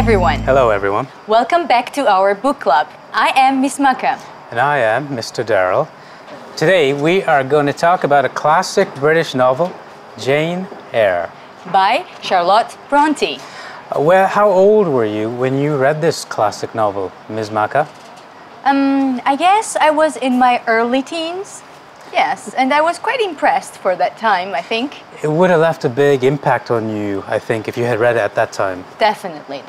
everyone. Hello everyone. Welcome back to our book club. I am Miss Maka. And I am Mr. Darrell. Today we are going to talk about a classic British novel, Jane Eyre. By Charlotte Bronte. Well, how old were you when you read this classic novel, Ms. Maka? I guess I was in my early teens. Yes, and I was quite impressed for that time, I think. It would have left a big impact on you, I think, if you had read it at that time. Definitely.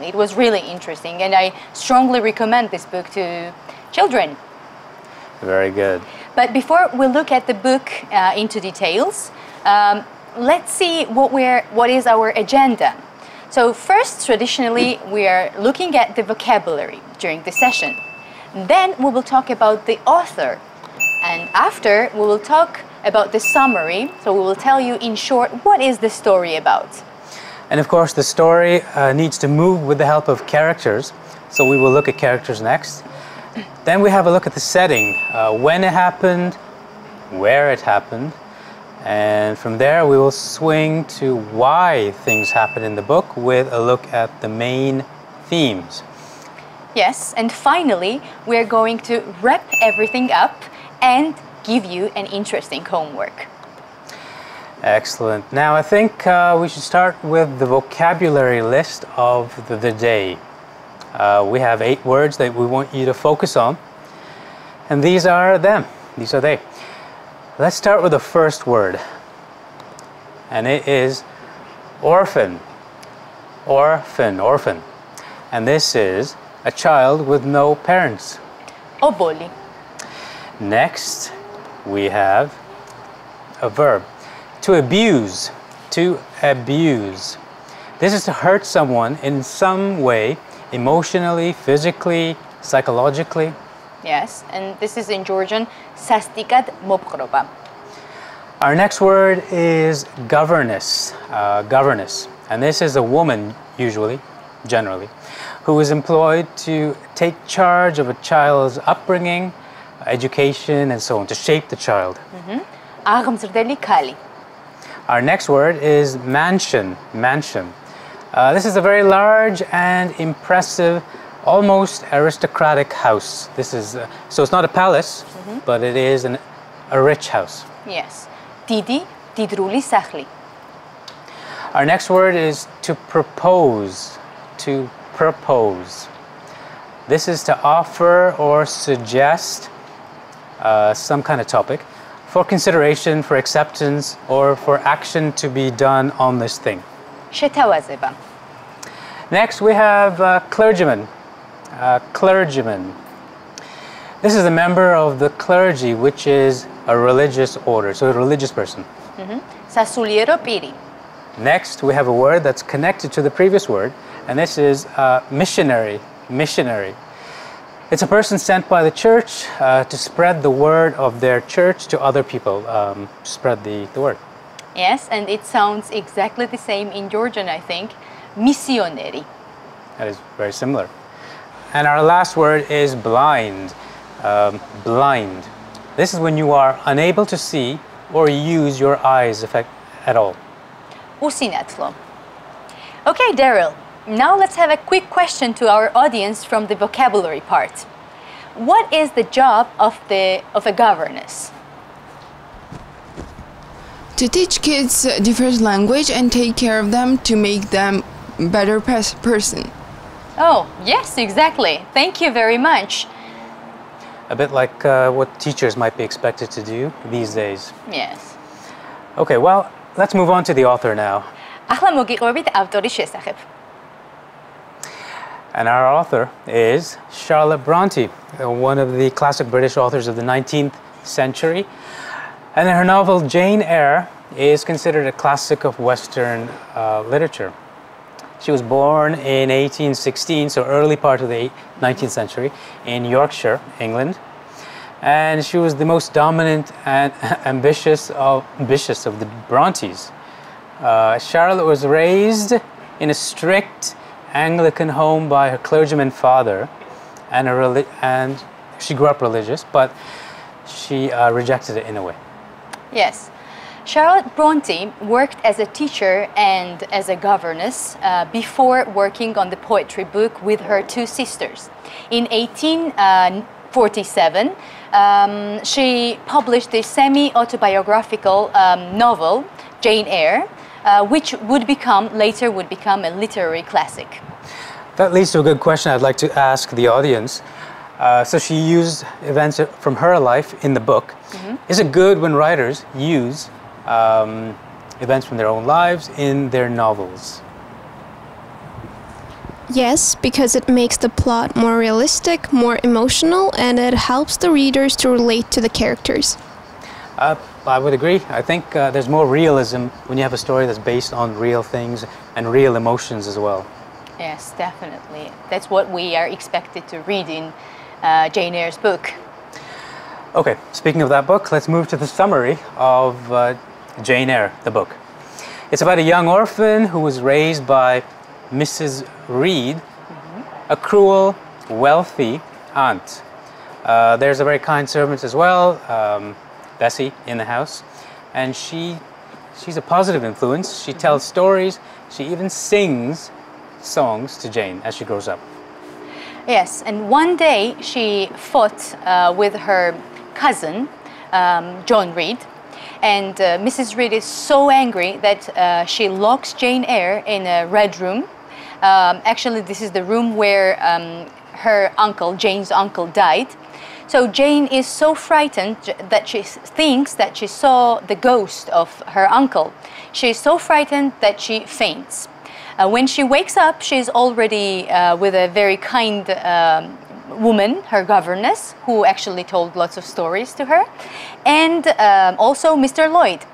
It was really interesting, and I strongly recommend this book to children. Very good. But before we look at the book into details, let's see what is our agenda. So first, traditionally, we are looking at the vocabulary during the session. Then we will talk about the author. And after, we will talk about the summary. So we will tell you in short, what is the story about? And of course, the story needs to move with the help of characters. So we will look at characters next. Then we have a look at the setting, when it happened, where it happened. And from there, we will swing to why things happen in the book with a look at the main themes. Yes, and finally, we're going to wrap everything up and give you an interesting homework. Excellent. Now, I think we should start with the vocabulary list of the day. We have 8 words that we want you to focus on. And these are them. These are they. Let's start with the first word. And it is orphan. Orphan, orphan. And this is a child with no parents. Oboli. Next, we have a verb. To abuse. To abuse. This is to hurt someone in some way, emotionally, physically, psychologically. Yes, and this is in Georgian, sastikat mopkroba. Our next word is governess. Governess. And this is a woman, usually, generally, who is employed to take charge of a child's upbringing, education, and so on, to shape the child. Agmzrdeli kali. Our next word is mansion. Mansion. This is a very large and impressive, almost aristocratic house. This is so it's not a palace, but it is a rich house. Yes. Didi, didruli sakhli. Our next word is to propose. To propose. This is to offer or suggest some kind of topic for consideration, for acceptance, or for action to be done on this thing. Shetawazeba. Next, we have clergyman. Clergyman. This is a member of the clergy, which is a religious order, so a religious person. Sasuliero piri. Next, we have a word that's connected to the previous word, and this is missionary. Missionary. It's a person sent by the church to spread the word of their church to other people, spread the word. Yes, and it sounds exactly the same in Georgian, I think. Missionary. That is very similar. And our last word is blind. Blind. This is when you are unable to see or use your eyes at all. Usinatlo. Okay, Daryl. Now let's have a quick question to our audience from the vocabulary part. What is the job of a governess? To teach kids different language and take care of them to make them a better person. Oh, yes, exactly. Thank you very much. A bit like what teachers might be expected to do these days. Yes. Okay, well, let's move on to the author now. ახლა მოგიყვებით ავტორის შესახებ. And our author is Charlotte Bronte, one of the classic British authors of the 19th century. And her novel Jane Eyre is considered a classic of Western literature. She was born in 1816, so early part of the 19th century, in Yorkshire, England. And she was the most dominant and ambitious of the Brontes. Charlotte was raised in a strict Anglican home by her clergyman father, and she grew up religious, but she rejected it in a way. Yes. Charlotte Bronte worked as a teacher and as a governess before working on the poetry book with her two sisters. In 1847, she published the semi-autobiographical novel, Jane Eyre, which later would become a literary classic. That leads to a good question I'd like to ask the audience. So she used events from her life in the book. Is it good when writers use events from their own lives in their novels? Yes, because it makes the plot more realistic, more emotional, and it helps the readers to relate to the characters. I would agree. I think there's more realism when you have a story that's based on real things and real emotions as well. Yes, definitely. That's what we are expected to read in Jane Eyre's book. Okay, speaking of that book, let's move to the summary of Jane Eyre, the book. It's about a young orphan who was raised by Mrs. Reed, a cruel, wealthy aunt. There's a very kind servant as well, Bessie, in the house, and she's a positive influence. She tells stories. She even sings songs to Jane as she grows up. Yes, and one day she fought with her cousin, John Reed, and Mrs. Reed is so angry that she locks Jane Eyre in a red room. Actually, this is the room where her uncle, Jane's uncle, died. So Jane is so frightened that she thinks that she saw the ghost of her uncle. She is so frightened that she faints. When she wakes up, she's already with a very kind woman, her governess, who actually told lots of stories to her, and also Mr. Lloyd.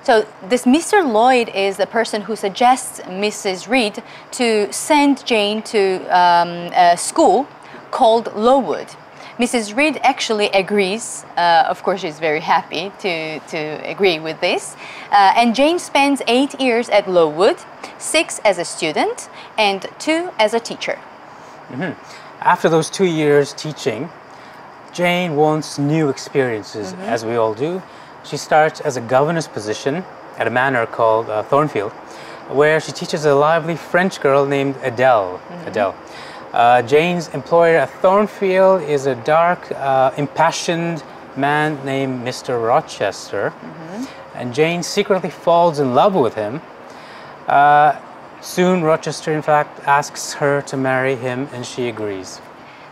So this Mr. Lloyd is the person who suggests Mrs. Reed to send Jane to a school called Lowood. Mrs. Reed actually agrees. Of course, she's very happy to agree with this. And Jane spends 8 years at Lowood, 6 as a student and 2 as a teacher. After those 2 years teaching, Jane wants new experiences, as we all do. She starts as a governess position at a manor called Thornfield, where she teaches a lively French girl named Adele. Jane's employer at Thornfield is a dark, impassioned man named Mr. Rochester, and Jane secretly falls in love with him. Soon, Rochester, in fact, asks her to marry him, and she agrees.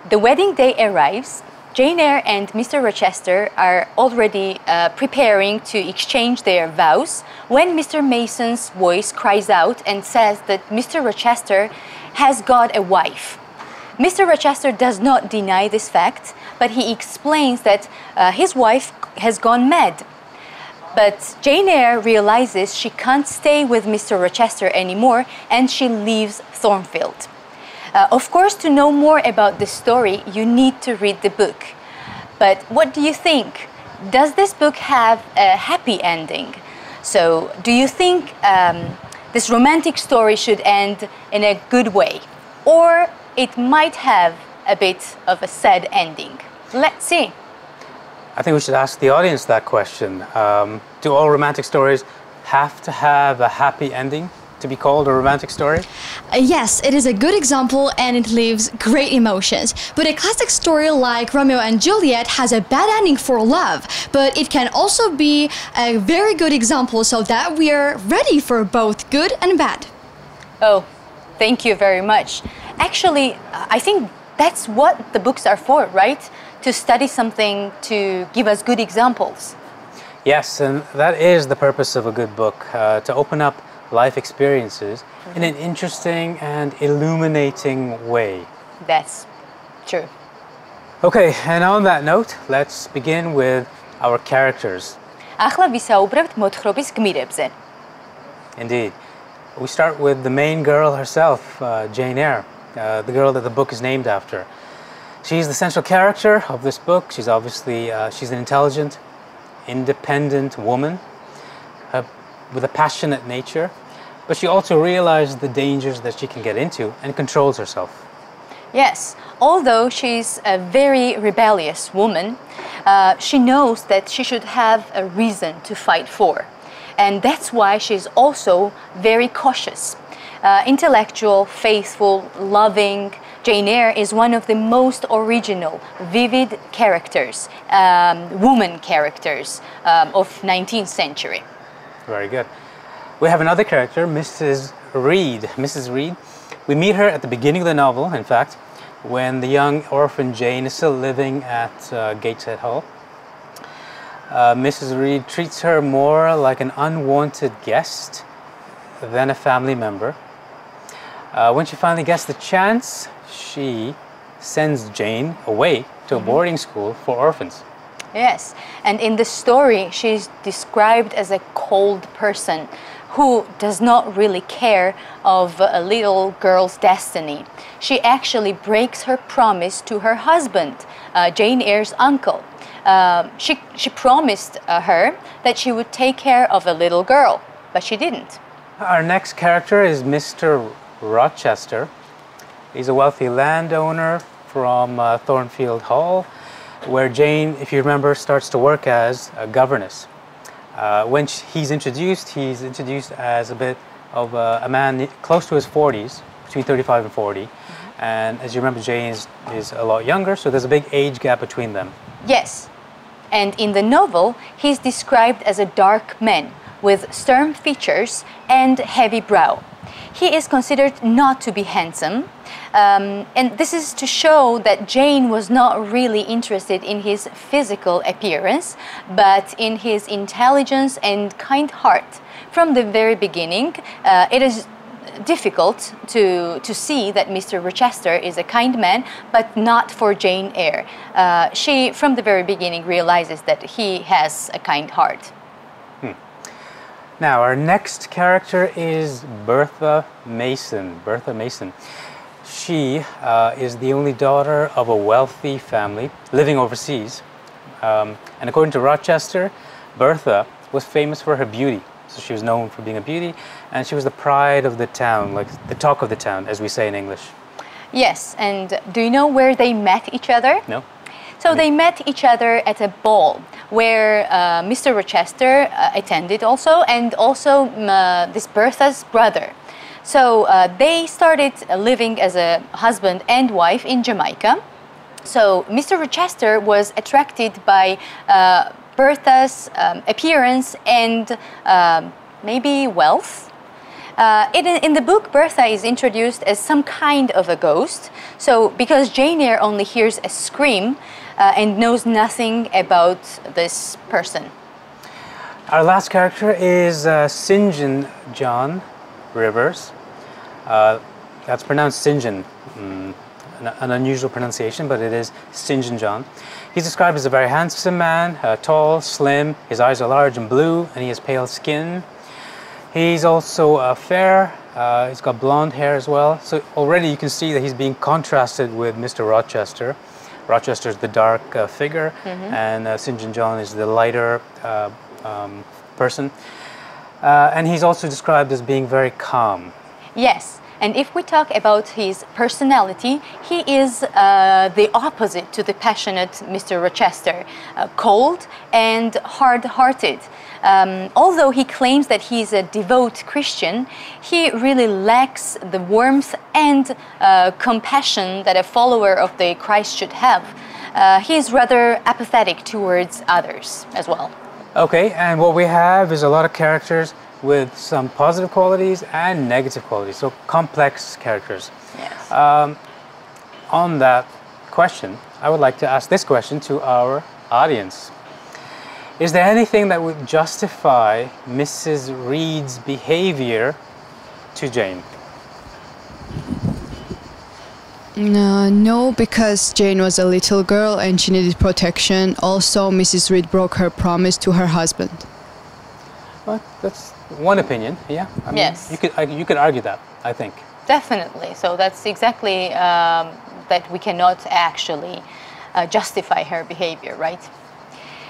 The wedding day arrives. Jane Eyre and Mr. Rochester are already preparing to exchange their vows when Mr. Mason's voice cries out and says that Mr. Rochester has got a wife. Mr. Rochester does not deny this fact, but he explains that his wife has gone mad. But Jane Eyre realizes she can't stay with Mr. Rochester anymore, and she leaves Thornfield. Of course, to know more about this story, you need to read the book. But what do you think? Does this book have a happy ending? So, do you think this romantic story should end in a good way? Or it might have a bit of a sad ending? Let's see. I think we should ask the audience that question. Do all romantic stories have to have a happy ending to be called a romantic story? Yes, it is a good example and it leaves great emotions. But a classic story like Romeo and Juliet has a bad ending for love, but it can also be a very good example so that we are ready for both good and bad. Oh, thank you very much. Actually, I think that's what the books are for, right? To study something, to give us good examples. Yes, and that is the purpose of a good book, to open up life experiences in an interesting and illuminating way. That's true. Okay, and on that note, let's begin with our characters. ახლა ვისაუბრებთ მოთხრობის გმირებზე. Indeed. We start with the main girl herself, Jane Eyre, the girl that the book is named after. She's the central character of this book. She's obviously, she's an intelligent, independent woman with a passionate nature, but she also realizes the dangers that she can get into and controls herself. Yes, although she's a very rebellious woman, she knows that she should have a reason to fight for. And that's why she's also very cautious. Intellectual, faithful, loving, Jane Eyre is one of the most original, vivid characters, woman characters of 19th century. Very good. We have another character, Mrs. Reed. Mrs. Reed, we meet her at the beginning of the novel, in fact, when the young orphan Jane is still living at Gateshead Hall. Mrs. Reed treats her more like an unwanted guest than a family member. When she finally gets the chance, she sends Jane away to a boarding school for orphans. Yes, and in the story, she's described as a cold person who does not really care of a little girl's destiny. She actually breaks her promise to her husband, Jane Eyre's uncle. She promised her that she would take care of a little girl, but she didn't. Our next character is Mr. Rochester. He's a wealthy landowner from Thornfield Hall, where Jane, if you remember, starts to work as a governess. When he's introduced as a bit of a man close to his 40s, between 35 and 40. And as you remember, Jane is a lot younger, so there's a big age gap between them. Yes, and in the novel, he's described as a dark man with stern features and heavy brow. He is considered not to be handsome, and this is to show that Jane was not really interested in his physical appearance, but in his intelligence and kind heart. From the very beginning, it is difficult to see that Mr. Rochester is a kind man, but not for Jane Eyre. She, from the very beginning, realizes that he has a kind heart. Now, our next character is Bertha Mason. Bertha Mason. She is the only daughter of a wealthy family living overseas. And according to Rochester, Bertha was famous for her beauty. So she was known for being a beauty, and she was the pride of the town, like the talk of the town, as we say in English. Yes, and do you know where they met each other? No. So they met each other at a ball where Mr. Rochester attended also, and also this Bertha's brother. So they started living as a husband and wife in Jamaica. So Mr. Rochester was attracted by Bertha's appearance and maybe wealth. In the book, Bertha is introduced as some kind of a ghost. So because Jane Eyre only hears a scream and knows nothing about this person. Our last character is St. John Rivers. That's pronounced St. John, an unusual pronunciation, but it is St. John. He's described as a very handsome man, tall, slim, his eyes are large and blue, and he has pale skin. He's also fair, he's got blonde hair as well, so already you can see that he's being contrasted with Mr. Rochester. Rochester is the dark figure, and St. John is the lighter person. And he's also described as being very calm. Yes, and if we talk about his personality, he is the opposite to the passionate Mr. Rochester, cold and hard-hearted. Although he claims that he's a devout Christian, he really lacks the warmth and compassion that a follower of the Christ should have. He is rather apathetic towards others as well. Okay, and what we have is a lot of characters with some positive qualities and negative qualities, so complex characters. Yes. On that question, I would like to ask this question to our audience. Is there anything that would justify Mrs. Reed's behavior to Jane? No, because Jane was a little girl and she needed protection. Also, Mrs. Reed broke her promise to her husband. Well, that's one opinion, yeah. I mean, yes. You could argue that, I think. Definitely. So that's exactly that we cannot actually justify her behavior, right?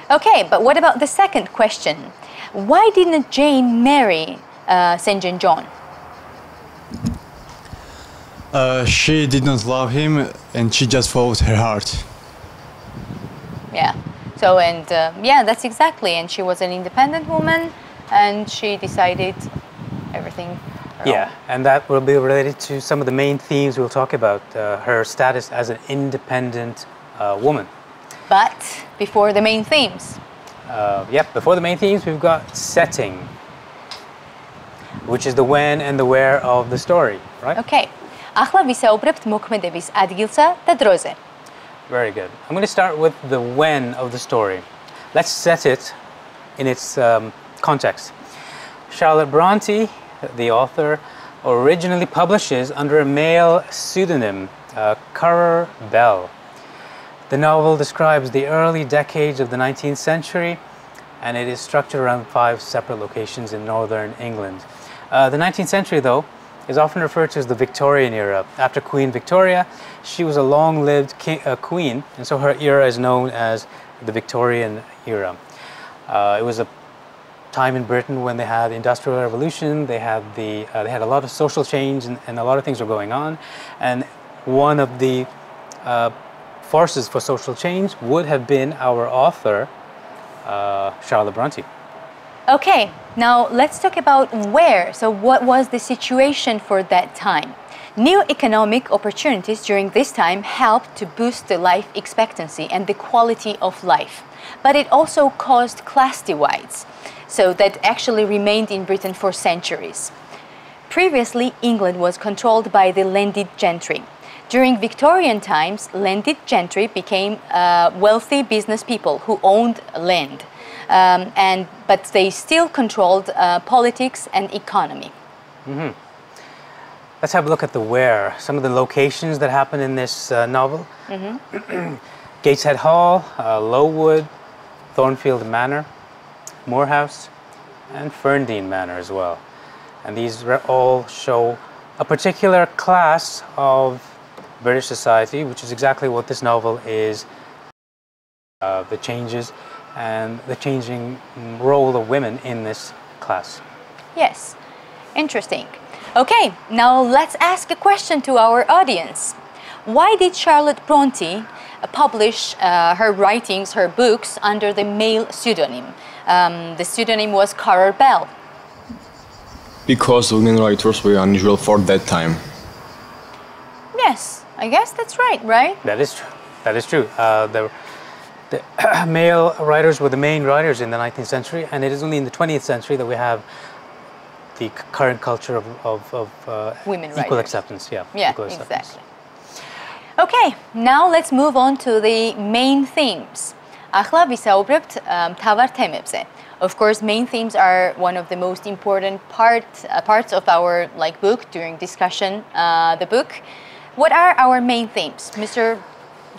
Okay, but what about the second question? Why didn't Jane marry St. John? She did not love him and she just followed her heart. Yeah. So, and yeah, that's exactly. And she was an independent woman. and she decided everything. Yeah, and that will be related to some of the main themes we'll talk about, her status as an independent woman. But before the main themes. Before the main themes, we've got setting, which is the when and the where of the story, right? Okay. ახლა ვისაუბრებთ მოქმედების ადგილსა და დროზე. Very good. I'm going to start with the when of the story. Let's set it in its context. Charlotte Bronte, the author, originally publishes under a male pseudonym, Currer Bell. The novel describes the early decades of the 19th century, and it is structured around 5 separate locations in northern England. The 19th century, though, is often referred to as the Victorian era. After Queen Victoria, she was a long-lived queen, and so her era is known as the Victorian era. It was a time in Britain when they had the Industrial Revolution, they had a lot of social change, and a lot of things were going on. And one of the forces for social change would have been our author, Charlotte Bronte. Okay, now let's talk about where. So what was the situation for that time? New economic opportunities during this time helped to boost the life expectancy and the quality of life. But it also caused class divides, so that actually remained in Britain for centuries. Previously, England was controlled by the landed gentry. During Victorian times, landed gentry became wealthy business people who owned land. But they still controlled politics and economy. Mm-hmm. Let's have a look at the where, some of the locations that happen in this novel. Mm-hmm. Gateshead Hall, Lowood, Thornfield Manor, Moorhouse, and Ferndean Manor as well. And these all show a particular class of British society, which is exactly what this novel is, the changes and the changing role of women in this class. Yes, interesting. Okay, now let's ask a question to our audience. Why did Charlotte Bronte publish her writings, her books, under the male pseudonym? The pseudonym was Currer Bell. Because women writers were unusual for that time. Yes, I guess that's right, right? That is true. That is true. The male writers were the main writers in the 19th century, and it is only in the 20th century that we have the current culture of women equal writers. Acceptance. Yeah, equal acceptance. Exactly. Okay, now let's move on to the main themes. ახლა ვისაუბრებთ მთავარ თემებზე. Of course, main themes are one of the most important parts of our book during discussion. The book. What are our main themes, Mr.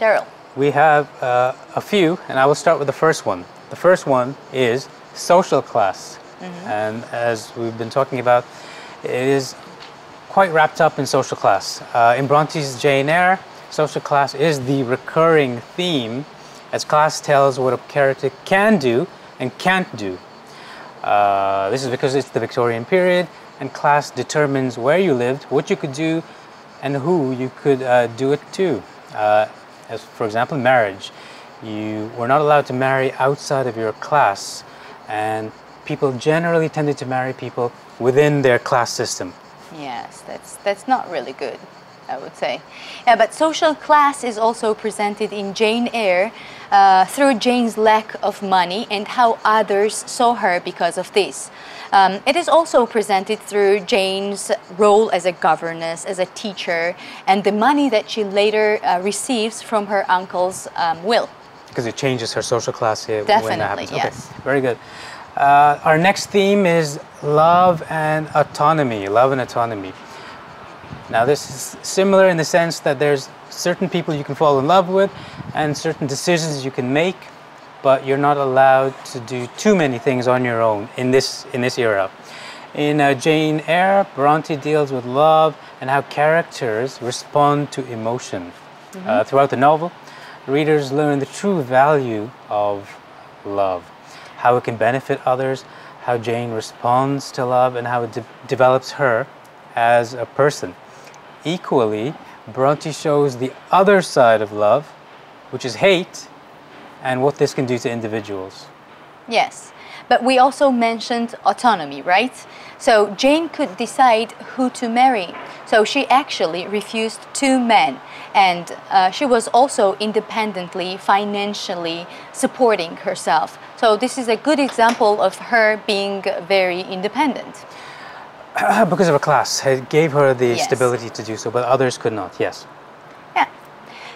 Daryl? We have a few, and I will start with the first one. The first one is social class. Mm-hmm. And as we've been talking about, it is quite wrapped up in social class. In Bronte's Jane Eyre, social class is the recurring theme, as class tells what a character can do and can't do. This is because it's the Victorian period, and class determines where you lived, what you could do, and who you could do it to. As for example, marriage. You were not allowed to marry outside of your class, and people generally tended to marry people within their class system. Yes, that's not really good, I would say. Yeah, but social class is also presented in Jane Eyre through Jane's lack of money and how others saw her because of this. It is also presented through Jane's role as a governess, as a teacher, and the money that she later receives from her uncle's will. Because it changes her social class here when that happens. Yes. Okay, very good. Our next theme is love and autonomy. Love and autonomy. Now this is similar in the sense that there's certain people you can fall in love with and certain decisions you can make, but you're not allowed to do too many things on your own in this era. In Jane Eyre, Bronte deals with love and how characters respond to emotion. Mm-hmm. Throughout the novel, readers learn the true value of love, how it can benefit others, how Jane responds to love, and how it develops her as a person. Equally, Bronte shows the other side of love, which is hate, and what this can do to individuals. Yes, but we also mentioned autonomy, right? So Jane could decide who to marry. So she actually refused 2 men, and she was also independently, financially supporting herself. So this is a good example of her being very independent. Because of her class, it gave her the Yes. stability to do so, but others could not, yes. Yeah.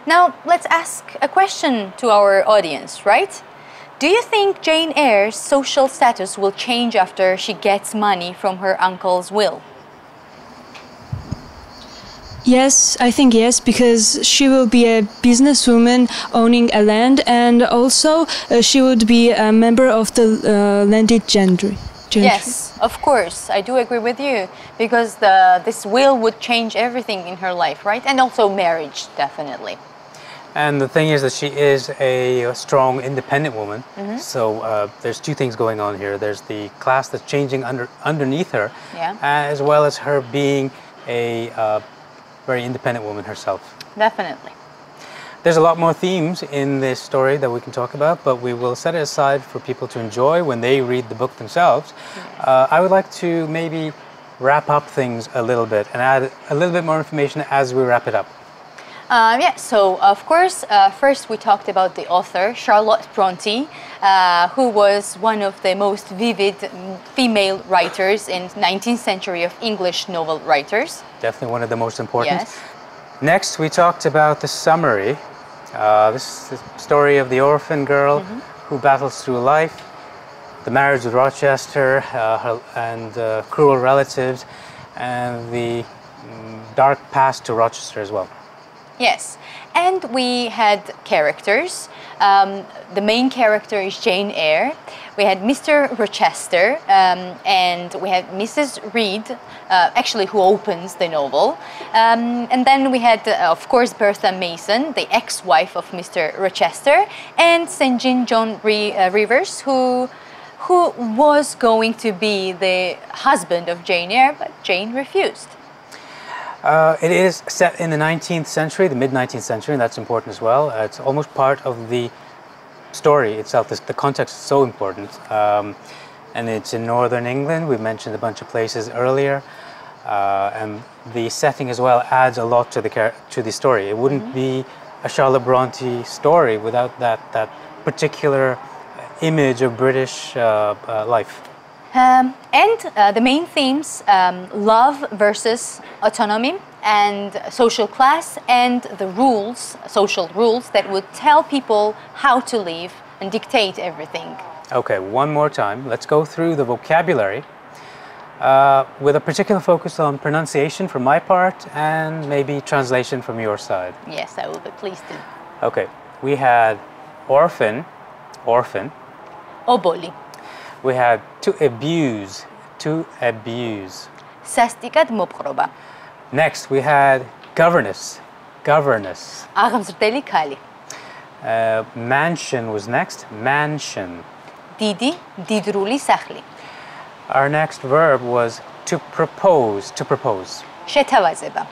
Now let's ask a question to our audience, right? Do you think Jane Eyre's social status will change after she gets money from her uncle's will? Yes, I think yes, because she will be a businesswoman owning a land, and also she would be a member of the landed gentry. Yes, of course, I do agree with you, because this will would change everything in her life, right? And also marriage, definitely. And the thing is that she is a strong, independent woman. So there's 2 things going on here. There's the class that's changing underneath her, Yeah. as well as her being a very independent woman herself. Definitely. There's a lot more themes in this story that we can talk about, but we will set it aside for people to enjoy when they read the book themselves. I would like to maybe wrap up things a little bit and add a little bit more information as we wrap it up. Yeah, so of course, first we talked about the author, Charlotte Bronte, who was one of the most vivid female writers in 19th century of English novel writers. Definitely one of the most important. Yes. Next, we talked about the summary. This is the story of the orphan girl who battles through life, the marriage with Rochester, and cruel relatives, and the dark past to Rochester as well. Yes, and we had characters. The main character is Jane Eyre. We had Mr. Rochester, and we had Mrs. Reed, actually who opens the novel. And then we had, of course, Bertha Mason, the ex-wife of Mr. Rochester, and St. John Rivers, who was going to be the husband of Jane Eyre, but Jane refused. It is set in the 19th century, the mid-19th century, and that's important as well. It's almost part of the story itself. The context is so important. And it's in northern England. We mentioned a bunch of places earlier. And the setting as well adds a lot to the story. It wouldn't be a Charlotte Bronte story without that particular image of British life. And the main themes, love versus autonomy, and social class, and the rules, social rules that would tell people how to live and dictate everything. Okay, one more time. Let's go through the vocabulary with a particular focus on pronunciation from my part and maybe translation from your side. Yes, I will be pleased to. Okay, we had orphan, orphan. Oboli. We had to abuse, to abuse. Სასტიკად მოპყრობა. Next, we had governess, governess. აღმზრდელი ქალი. Mansion was next, mansion. დიდი, მდიდრული სახლი. Our next verb was to propose, to propose. შეთავაზება.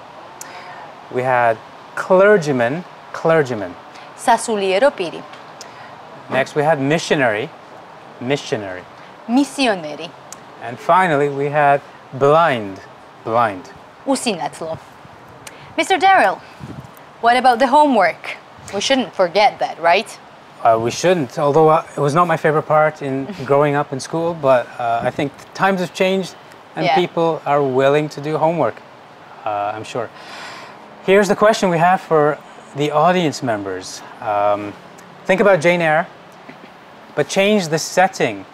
We had clergyman, clergyman. სასულიერო პირი. Next, we had missionary, missionary. მისიონერი. And finally, we had blind, blind. უსინათლო. Mr. Darrell, what about the homework? We shouldn't forget that, right? We shouldn't, although it was not my favorite part in growing up in school, but I think times have changed and Yeah. people are willing to do homework, I'm sure. Here's the question we have for the audience members. Think about Jane Eyre, but change the setting.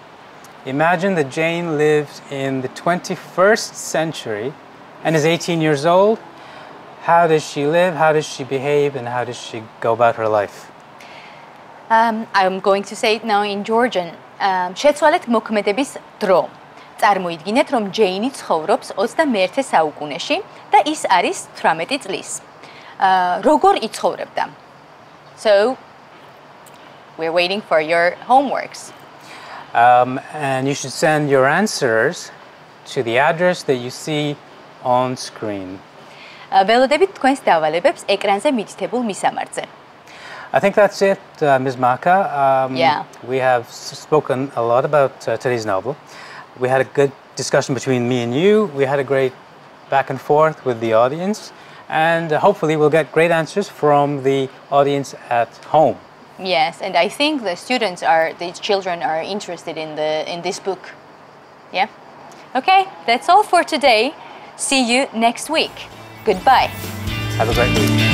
Imagine that Jane lives in the 21st century and is 18 years old. How does she live? How does she behave? And how does she go about her life? I'm going to say it now in Georgian. შეცვალეთ მოქმედების დრო. წარმოიდგინეთ, რომ ჯეინი ცხოვრობს 21 საუკუნეში და ის არის 18 წლის. როგორ იცხოვრებდა? So, we're waiting for your homeworks. And you should send your answers to the address that you see on screen. ველოდებით თქვენს დავალებებს ეკრანზე მითითებულ მისამართზე. I think that's it, Ms. Maka. Yeah. We have spoken a lot about today's novel. We had a good discussion between me and you. We had a great back and forth with the audience. And hopefully we'll get great answers from the audience at home. Yes, and I think the children are interested in this book. Yeah? Okay, that's all for today. See you next week. Goodbye. Have a great week.